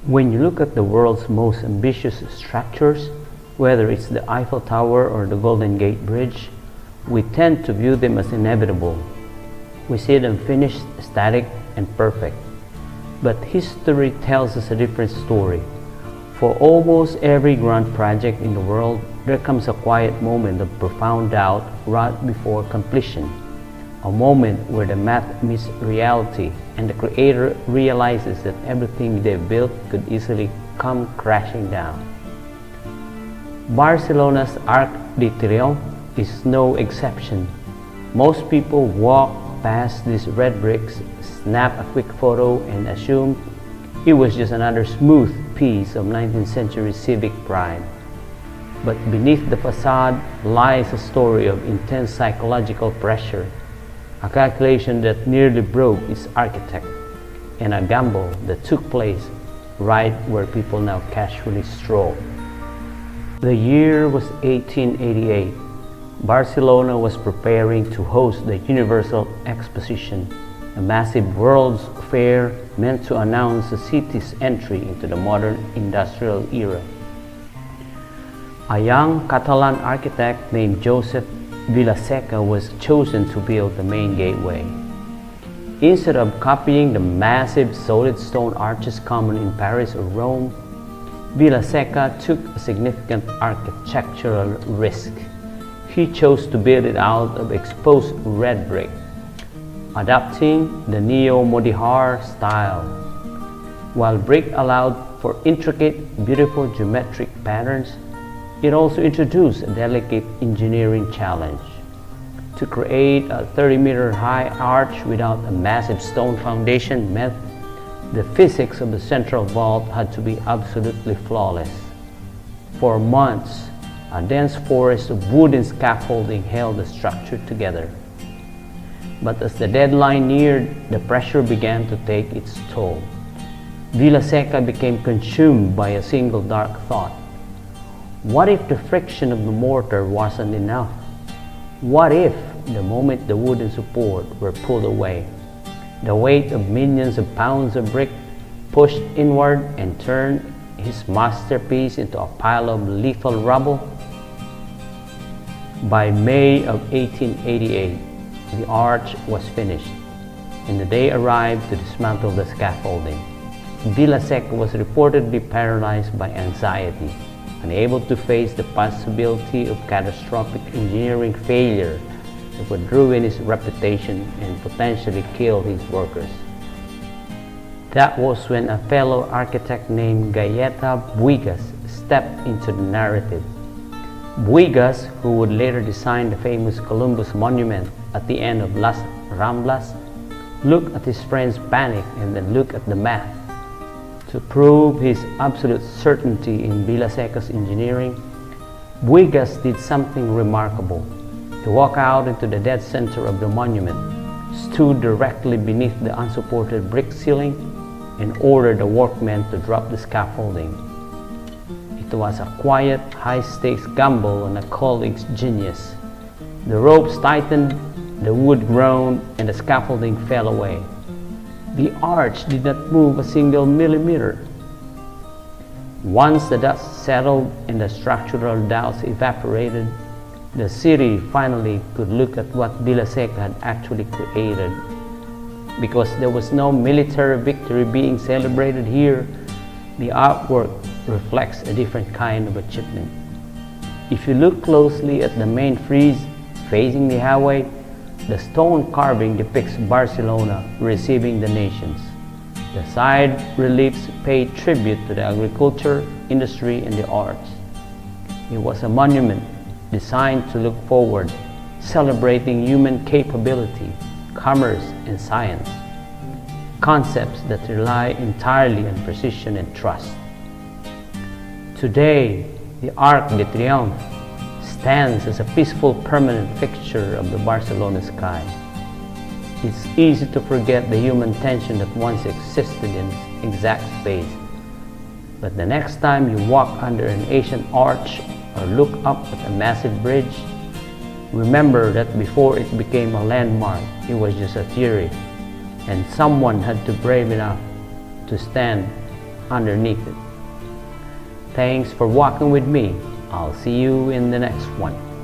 When you look at the world's most ambitious structures, whether it's the Eiffel Tower or the Golden Gate Bridge, we tend to view them as inevitable. We see them finished, static, and perfect. But history tells us a different story. For almost every grand project in the world, there comes a quiet moment of profound doubt right before completion. A moment where the math meets reality and the creator realizes that everything they built could easily come crashing down. Barcelona's Arc de Triomf is no exception. Most people walk past these red bricks, snap a quick photo, and assume it was just another smooth piece of 19th century civic pride. But beneath the facade lies a story of intense psychological pressure, a calculation that nearly broke its architect, and a gamble that took place right where people now casually stroll. The year was 1888. Barcelona was preparing to host the Universal Exposition, a massive world's fair meant to announce the city's entry into the modern industrial era. A young Catalan architect named Josep Vilaseca was chosen to build the main gateway. Instead of copying the massive solid stone arches common in Paris or Rome, Vilaseca took a significant architectural risk. He chose to build it out of exposed red brick, adopting the neo-Modihar style. While brick allowed for intricate, beautiful geometric patterns, it also introduced a delicate engineering challenge. To create a 30-meter high arch without a massive stone foundation meant the physics of the central vault had to be absolutely flawless. For months, a dense forest of wooden scaffolding held the structure together. But as the deadline neared, the pressure began to take its toll. Vilaseca became consumed by a single dark thought. What if the friction of the mortar wasn't enough? What if, the moment the wooden support were pulled away, the weight of millions of pounds of brick pushed inward and turned his masterpiece into a pile of lethal rubble? By May of 1888, the arch was finished, and the day arrived to dismantle the scaffolding. Vilaseca was reportedly paralyzed by anxiety, unable to face the possibility of catastrophic engineering failure that would ruin his reputation and potentially kill his workers. That was when a fellow architect named Gaeta Buigas stepped into the narrative. Buigas, who would later design the famous Columbus Monument at the end of Las Ramblas, looked at his friend's panic and then looked at the math. To prove his absolute certainty in Vilaseca's engineering, Buigas did something remarkable. He walked out into the dead center of the monument, stood directly beneath the unsupported brick ceiling, and ordered the workmen to drop the scaffolding. It was a quiet, high-stakes gamble on a colleague's genius. The ropes tightened, the wood groaned, and the scaffolding fell away. The arch did not move a single millimeter. Once the dust settled and the structural doubts evaporated, the city finally could look at what Vilaseca had actually created. Because there was no military victory being celebrated here, the artwork reflects a different kind of achievement. If you look closely at the main frieze facing the highway, the stone carving depicts Barcelona receiving the nations. The side reliefs pay tribute to the agriculture, industry, and the arts. It was a monument designed to look forward, celebrating human capability, commerce, and science, concepts that rely entirely on precision and trust. Today, the Arc de Triomf stands as a peaceful permanent fixture of the Barcelona sky. It's easy to forget the human tension that once existed in exact space. But the next time you walk under an ancient arch or look up at a massive bridge, remember that before it became a landmark, it was just a theory, and someone had to be brave enough to stand underneath it. Thanks for walking with me. I'll see you in the next one.